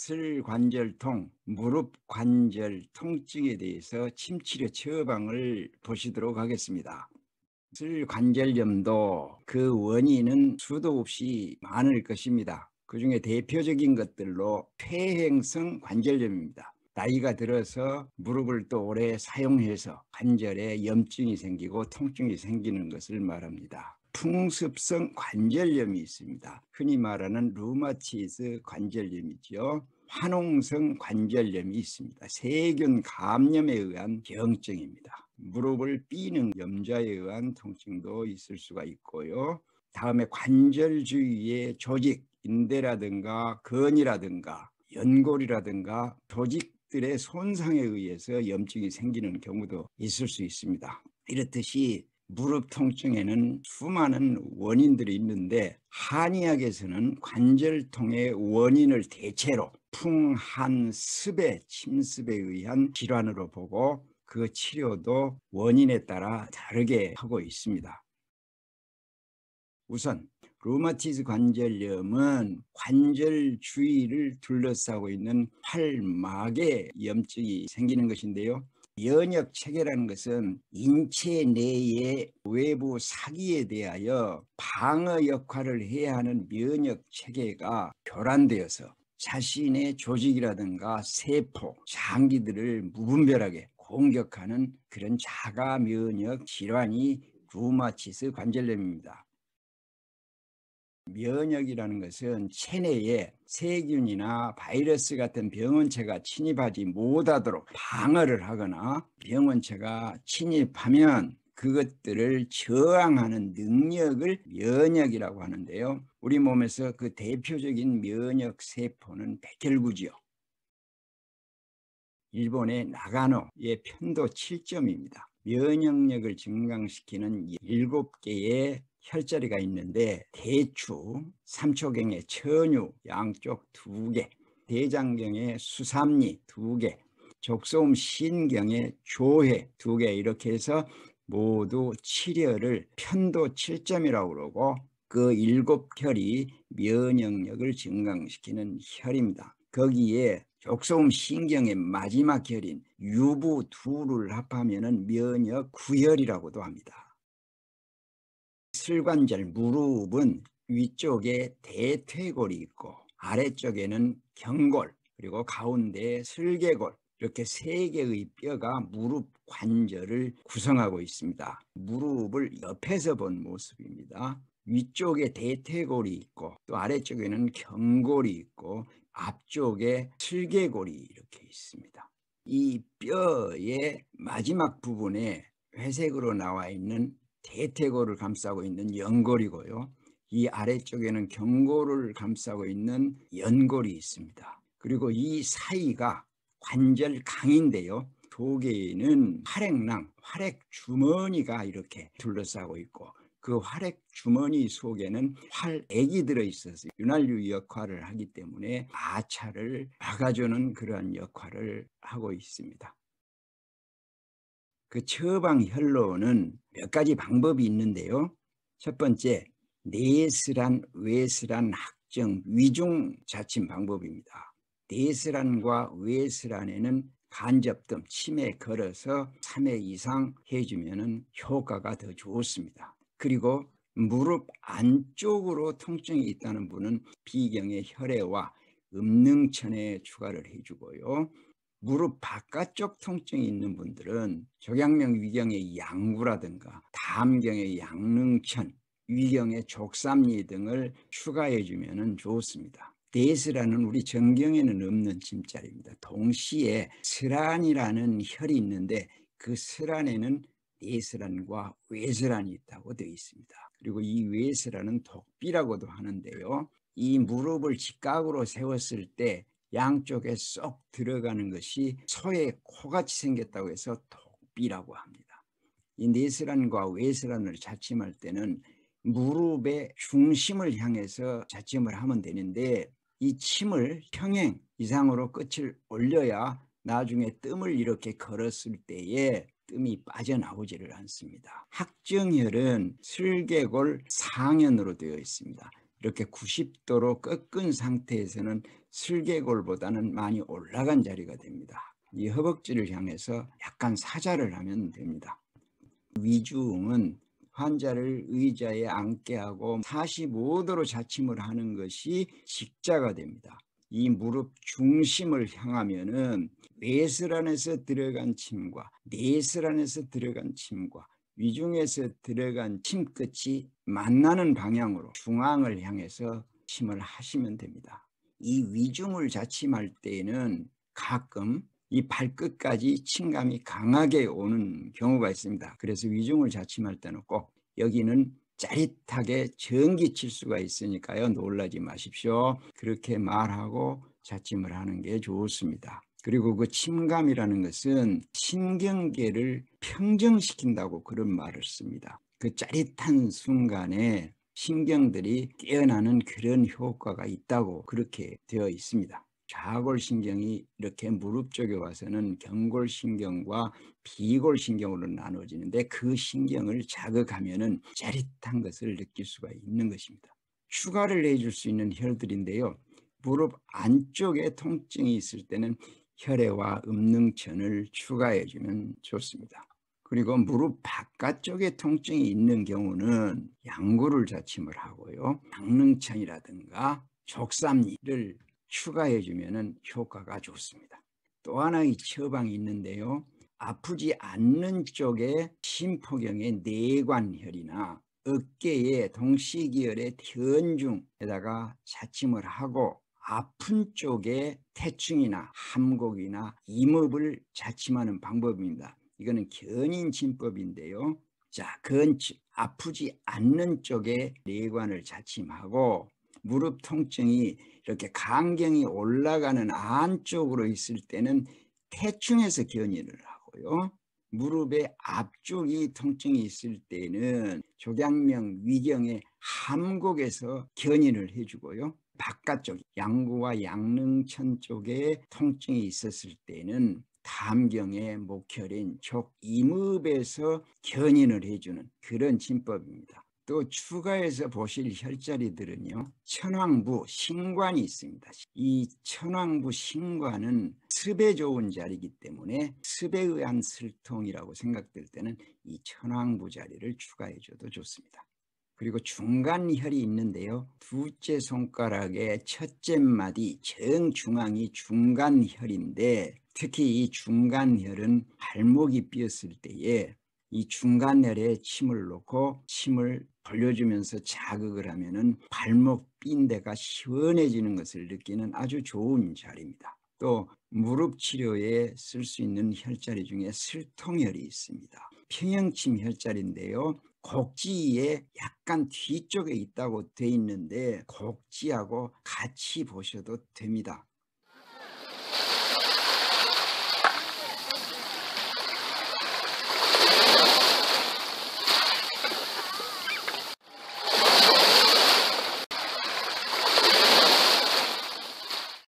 슬관절통, 무릎 관절 통증에 대해서 침치료 처방을 보시도록 하겠습니다. 슬관절염도 그 원인은 수도 없이 많을 것입니다. 그 중에 대표적인 것들로 퇴행성 관절염입니다. 나이가 들어서 무릎을 또 오래 사용해서 관절에 염증이 생기고 통증이 생기는 것을 말합니다. 풍습성 관절염이 있습니다. 흔히 말하는 루마티스 관절염이죠. 화농성 관절염이 있습니다. 세균 감염에 의한 병증입니다. 무릎을 삐는 염좌에 의한 통증도 있을 수가 있고요. 다음에 관절 주위의 조직, 인대라든가 근이라든가 연골이라든가 조직들의 손상에 의해서 염증이 생기는 경우도 있을 수 있습니다. 이렇듯이 무릎 통증에는 수많은 원인들이 있는데 한의학에서는 관절통의 원인을 대체로 풍한습의 침습에 의한 질환으로 보고 그 치료도 원인에 따라 다르게 하고 있습니다. 우선 루마티스 관절염은 관절 주위를 둘러싸고 있는 활막에 염증이 생기는 것인데요. 면역 체계라는 것은 인체 내의 외부 사기에 대하여 방어 역할을 해야 하는 면역 체계가 교란되어서 자신의 조직이라든가 세포, 장기들을 무분별하게 공격하는 그런 자가 면역 질환이 루마티스 관절염입니다. 면역이라는 것은 체내에 세균이나 바이러스 같은 병원체가 침입하지 못하도록 방어를 하거나 병원체가 침입하면 그것들을 저항하는 능력을 면역이라고 하는데요. 우리 몸에서 그 대표적인 면역 세포는 백혈구지요. 일본의 나가노의 편도 7점입니다. 면역력을 증강시키는 7개의 혈자리가 있는데 대추, 삼초경의 천유 양쪽 2개, 대장경의 수삼리 2개, 족소음 신경의 조해 2개 이렇게 해서 모두 7혈을 편도 7점이라고 그러고 그 7혈이 면역력을 증강시키는 혈입니다. 거기에 족소음 신경의 마지막 혈인 유부 2를 합하면 면역 9혈이라고도 합니다. 슬관절, 무릎은 위쪽에 대퇴골이 있고 아래쪽에는 경골, 그리고 가운데에 슬개골, 이렇게 3개의 뼈가 무릎 관절을 구성하고 있습니다. 무릎을 옆에서 본 모습입니다. 위쪽에 대퇴골이 있고 또 아래쪽에는 경골이 있고 앞쪽에 슬개골이 이렇게 있습니다. 이 뼈의 마지막 부분에 회색으로 나와 있는 대퇴골을 감싸고 있는 연골이고요. 이 아래쪽에는 경골을 감싸고 있는 연골이 있습니다. 그리고 이 사이가 관절강인데요. 속에는 활액낭, 활액주머니가 이렇게 둘러싸고 있고 그 활액주머니 속에는 활액이 들어있어서 윤활유 역할을 하기 때문에 마찰을 막아주는 그러한 역할을 하고 있습니다. 그 처방혈로는 몇 가지 방법이 있는데요. 첫 번째, 내스란, 외스란 확정 위중 자침 방법입니다. 내스란과 외스란에는 간접등, 침에 걸어서 3회 이상 해주면 효과가 더 좋습니다. 그리고 무릎 안쪽으로 통증이 있다는 분은 비경의 혈애와 음능천에 추가를 해주고요. 무릎 바깥쪽 통증이 있는 분들은 조경명 위경의 양구라든가 담경의 양릉천, 위경의 족삼리 등을 추가해 주면 좋습니다. 내스란은 우리 정경에는 없는 침자리입니다. 동시에 스란이라는 혈이 있는데 그 스란에는 내스란과 외스란이 있다고 되어 있습니다. 그리고 이 외스란은 독비라고도 하는데요. 이 무릎을 직각으로 세웠을 때 양쪽에 쏙 들어가는 것이 소의 코같이 생겼다고 해서 독비라고 합니다. 이 내스란과 외스란을 자침할 때는 무릎의 중심을 향해서 자침을 하면 되는데 이 침을 평행 이상으로 끝을 올려야 나중에 뜸을 이렇게 걸었을 때에 뜸이 빠져나오지를 않습니다. 확정혈은 슬개골 상현으로 되어 있습니다. 이렇게 90도로 꺾은 상태에서는 슬개골보다는 많이 올라간 자리가 됩니다. 이 허벅지를 향해서 약간 사자를 하면 됩니다. 위중은 환자를 의자에 앉게 하고 45도로 자침을 하는 것이 직자가 됩니다. 이 무릎 중심을 향하면은 뇌슬 안에서 들어간 침과 뇌슬 안에서 들어간 침과 위중에서 들어간 침 끝이 만나는 방향으로 중앙을 향해서 침을 하시면 됩니다. 이 위중을 자침할 때에는 가끔 이 발끝까지 침감이 강하게 오는 경우가 있습니다. 그래서 위중을 자침할 때는 꼭 여기는 짜릿하게 전기 칠 수가 있으니까요. 놀라지 마십시오. 그렇게 말하고 자침을 하는 게 좋습니다. 그리고 그 침감이라는 것은 신경계를 평정시킨다고 그런 말을 씁니다. 그 짜릿한 순간에 신경들이 깨어나는 그런 효과가 있다고 그렇게 되어 있습니다. 좌골신경이 이렇게 무릎 쪽에 와서는 경골신경과 비골신경으로 나눠지는데 그 신경을 자극하면은 짜릿한 것을 느낄 수가 있는 것입니다. 추가를 해줄 수 있는 혈들인데요. 무릎 안쪽에 통증이 있을 때는 혈액과 음능천을 추가해주면 좋습니다. 그리고 무릎 바깥쪽에 통증이 있는 경우는 양구를 자침을 하고요. 양릉천이라든가 족삼리를 추가해주면 효과가 좋습니다. 또 하나의 처방이 있는데요. 아프지 않는 쪽에 심포경의 내관혈이나 어깨의 동시기혈의 현중에다가 자침을 하고 아픈 쪽에 태충이나 함곡이나 이목을 자침하는 방법입니다. 이거는 견인침법인데요. 자, 아프지 않는 쪽에 내관을 자침하고 무릎 통증이 이렇게 간경이 올라가는 안쪽으로 있을 때는 태충에서 견인을 하고요. 무릎의 앞쪽이 통증이 있을 때는 조경명 위경의 함곡에서 견인을 해주고요. 바깥쪽 양구와 양릉천 쪽에 통증이 있었을 때는 담경의 목혈인 족이무에서 견인을 해주는 그런 진법입니다. 또 추가해서 보실 혈자리들은요. 천왕부 신관이 있습니다. 이 천왕부 신관은 습에 좋은 자리이기 때문에 습에 의한 슬통이라고 생각될 때는 이 천왕부 자리를 추가해줘도 좋습니다. 그리고 중간혈이 있는데요. 두째 손가락의 첫째 마디 정중앙이 중간혈인데 특히 이 중간혈은 발목이 삐었을 때에 이 중간혈에 침을 놓고 침을 돌려주면서 자극을 하면은 발목 삔 데가 시원해지는 것을 느끼는 아주 좋은 자리입니다. 또 무릎 치료에 쓸 수 있는 혈자리 중에 슬통혈이 있습니다. 평형침 혈자리인데요. 곡지에 약간 뒤쪽에 있다고 돼 있는데 곡지하고 같이 보셔도 됩니다.